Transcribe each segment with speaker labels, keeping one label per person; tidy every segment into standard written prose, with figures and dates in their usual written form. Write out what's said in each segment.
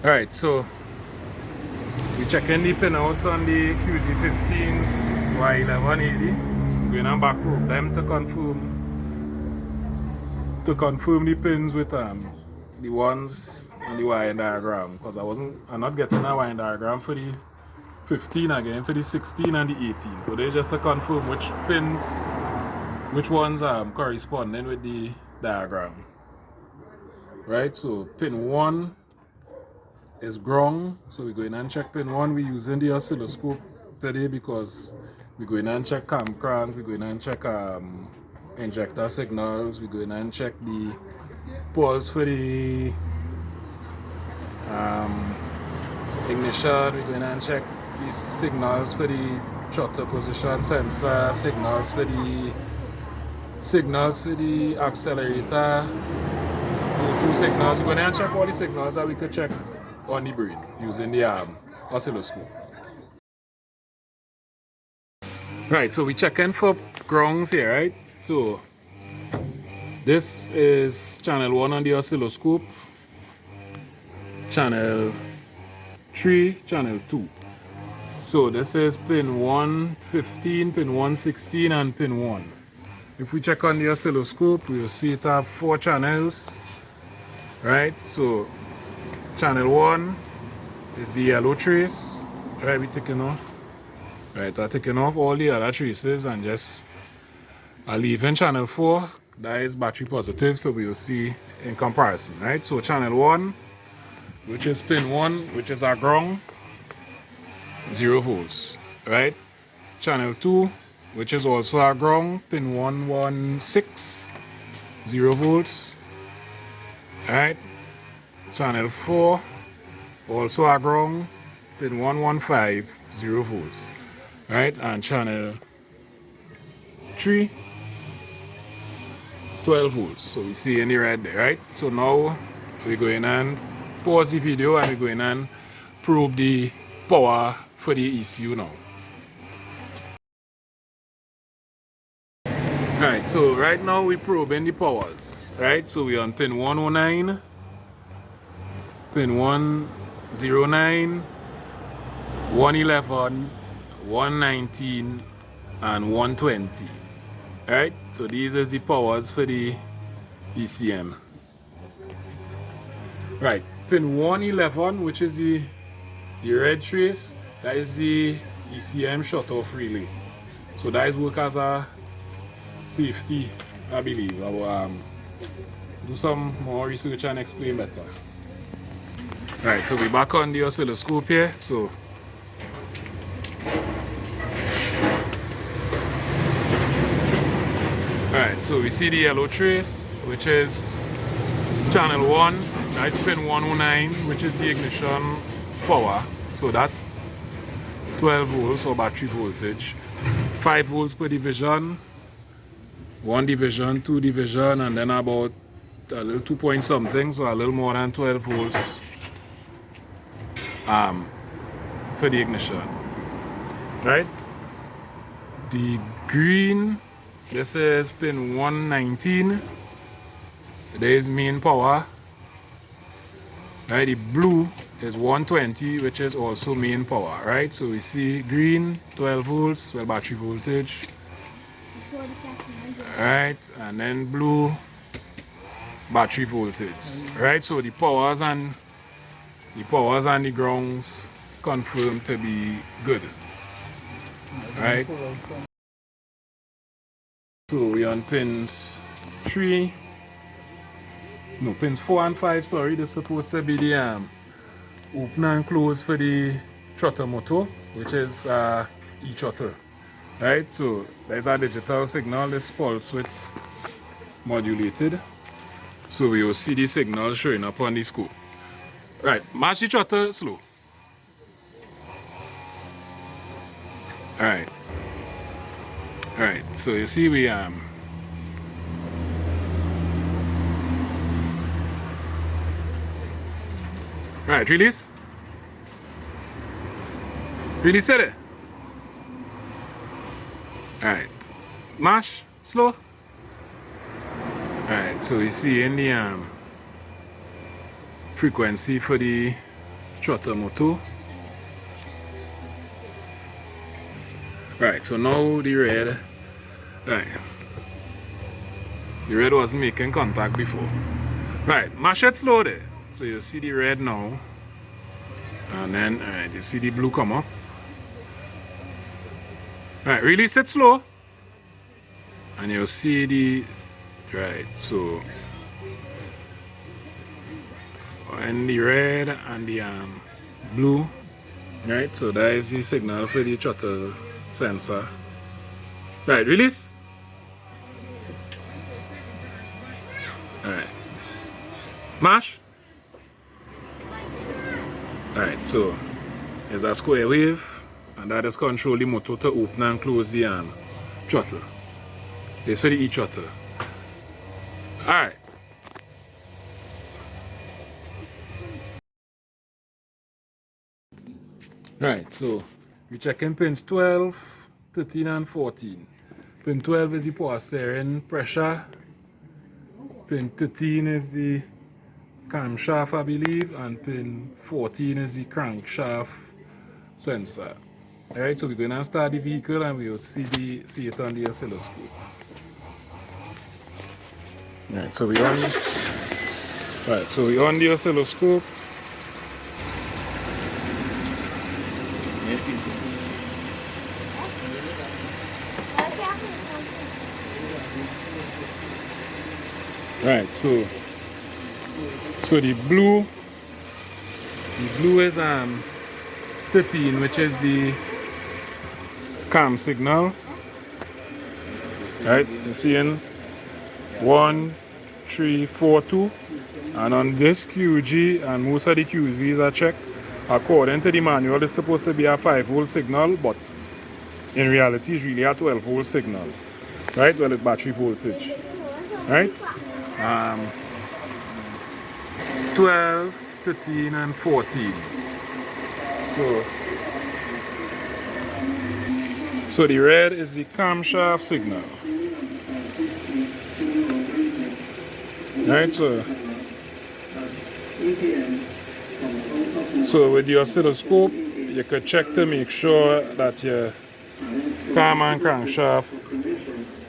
Speaker 1: Alright, so we checking the pinouts on the QG15 Y11 AD. Going on back probe them to confirm the pins with the ones on the wiring diagram, because I'm not getting a wiring diagram for the 15 again, for the 16 and the 18. So they just to confirm which ones are corresponding with the diagram. Right, so pin 1 is ground, so we're going and check pin 1. We're using the oscilloscope today because we're going and check cam crank, we're going and check injector signals, we're going and check the pulse for the ignition, we're going and check the signals for the throttle position sensor, signals for the accelerator, two signals. We're going to check all the signals that we could check on the brain using the oscilloscope. Right, so we're checking for grounds here, right? So this is channel 1 on the oscilloscope, channel 3, channel 2. So this is pin 115, pin 116, and pin 1. If we check on the oscilloscope, we will see it have 4 channels, right? So channel 1 is the yellow trace, right? We're taking off. Right, I'm taking off all the other traces and just leaving channel 4, that is battery positive, so we will see in comparison, right? So channel 1, which is pin 1, which is our ground, 0 volts, right? Channel 2, which is also our ground, pin 116, 0 volts, right? Channel 4, also our ground, pin 115, 0 volts, right? And channel 3, 12 volts. So we see in the red there, right? So now we're going and pause the video and we're going and probe the power for the ECU now. Right, so right now we're probing the powers, right? So we're on pin 109, pin 109, 111, 119, and 120. Right, so these are the powers for the ECM. Right, pin 111, which is the red trace, that is the ECM shut-off relay. So that is work as a safety, I believe. I will do some more research and explain better. Right, so we're back on the oscilloscope here. So alright, so we see the yellow trace, which is channel 1, that's pin 109, which is the ignition power. So that 12 volts or battery voltage, 5 volts per division, 1 division, 2 division, and then about a little 2 point something, so a little more than 12 volts for the ignition. Right? The green, this is pin 119. There is main power. Right, the blue is 120, which is also main power. Right, so we see green 12 volts, well, battery voltage. Right, and then blue battery voltage. Right, so the powers and the grounds confirmed to be good. Right. So we're on pins 3. No, pins 4 and 5, sorry, this is supposed to be the open and close for the throttle motor, which is e-throttle. Right, so there's a digital signal, this pulse width modulated. So we will see the signal showing up on the scope. Right, match the throttle slow. Alright. Alright, so you see we right, release. Release it. Alright. Mash, slow. Alright, so we see in the frequency for the throttle motor. Right, so now the red, right, the red wasn't making contact before. Right, mash it slow there. So you see the red now, and then alright, you see the blue come up. Right, release it slow, and you'll see the, right, so when the red and the blue, right, so that is the signal for the throttle sensor. Right, release. Alright, mash. Alright, so there's a square wave, and that is control the motor to open and close the throttle. It's for the e-throttle. Alright. Right, so we're checking pins 12, 13 and 14. Pin 12 is the power steering pressure. Pin 13 is the camshaft, I believe, and pin 14 is the crankshaft sensor. Alright, so we're going to start the vehicle and we'll see it on the oscilloscope. Alright, so we're on the oscilloscope. Right, so the blue is 13, which is the cam signal. Right, you're seeing 1, 3, 4, 2, and on this QG and most of the QZs are checked. According to the manual, it's supposed to be a 5-volt signal, but in reality, it's really a 12-volt signal. Right, well, it's battery voltage. Right, 12, 13, and 14. So the red is the camshaft signal. Right, so with the oscilloscope, you could check to make sure that your cam and crankshaft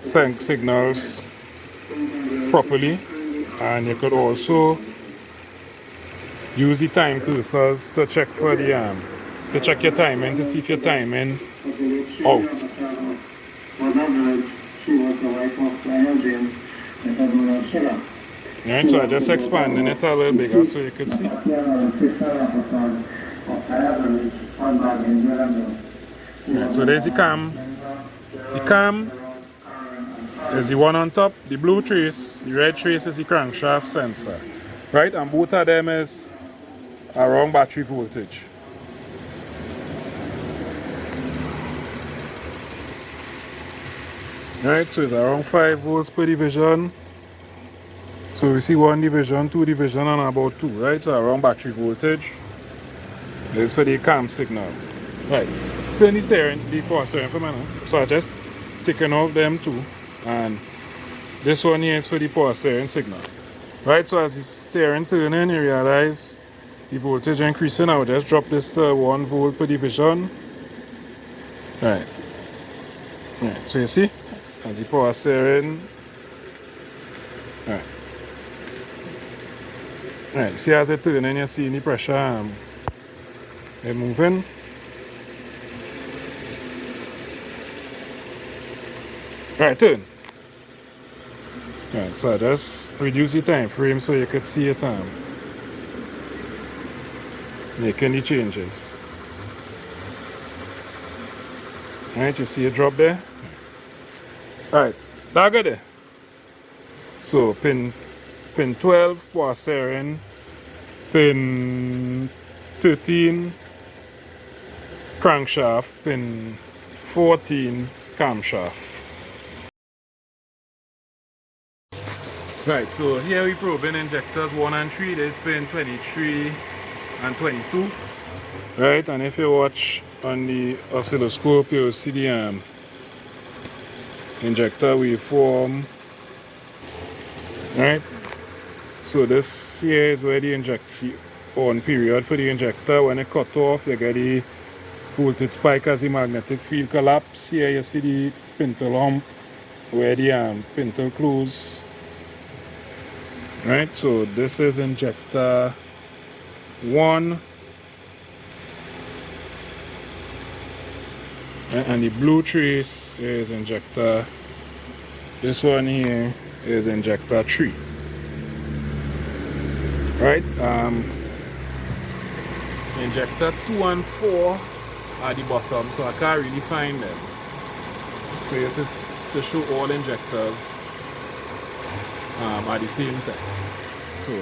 Speaker 1: sync signals properly, and you could also use the time cursors to check for the to check your timing to see if your timing out. Right, so I just expanding it a little bigger so you could see. Right, so there's the cam. The cam is the one on top, the blue trace, the red trace is the crankshaft sensor. Right, and both of them is around battery voltage. Right, so it's around 5 volts per division. So we see 1 division, 2 division, and about 2, right? So around battery voltage. This is for the cam signal. Right, turn the power steering for me now. So I just taken off them two, and this one here is for the power steering signal. Right, so as the steering turning, you realize the voltage increasing. I will just drop this to 1 volt per division. Right, so you see, as the power steering, right, see as it turning, you see the pressure it moving. Right, turn. Right, so I just reduce the time frame so you could see it making the changes. Right, you see a drop there? Alright, that good there. So pin 12 power steering, pin 13 crankshaft, pin 14 camshaft. Right, so here we probing injectors 1 and 3. There's pin 23 and 22. Right, and if you watch on the oscilloscope, you'll see the injector waveform. Right, so this here is where the on period for the injector. When it cut off, you get the voltage spike as the magnetic field collapse. Here you see the pintle hump where the pintle close. Right, so this is injector 1, and the blue trace is injector. This one here is injector 3. Right, injector 2 and 4 at the bottom, so I can't really find them. So it is to show all injectors at the same time. So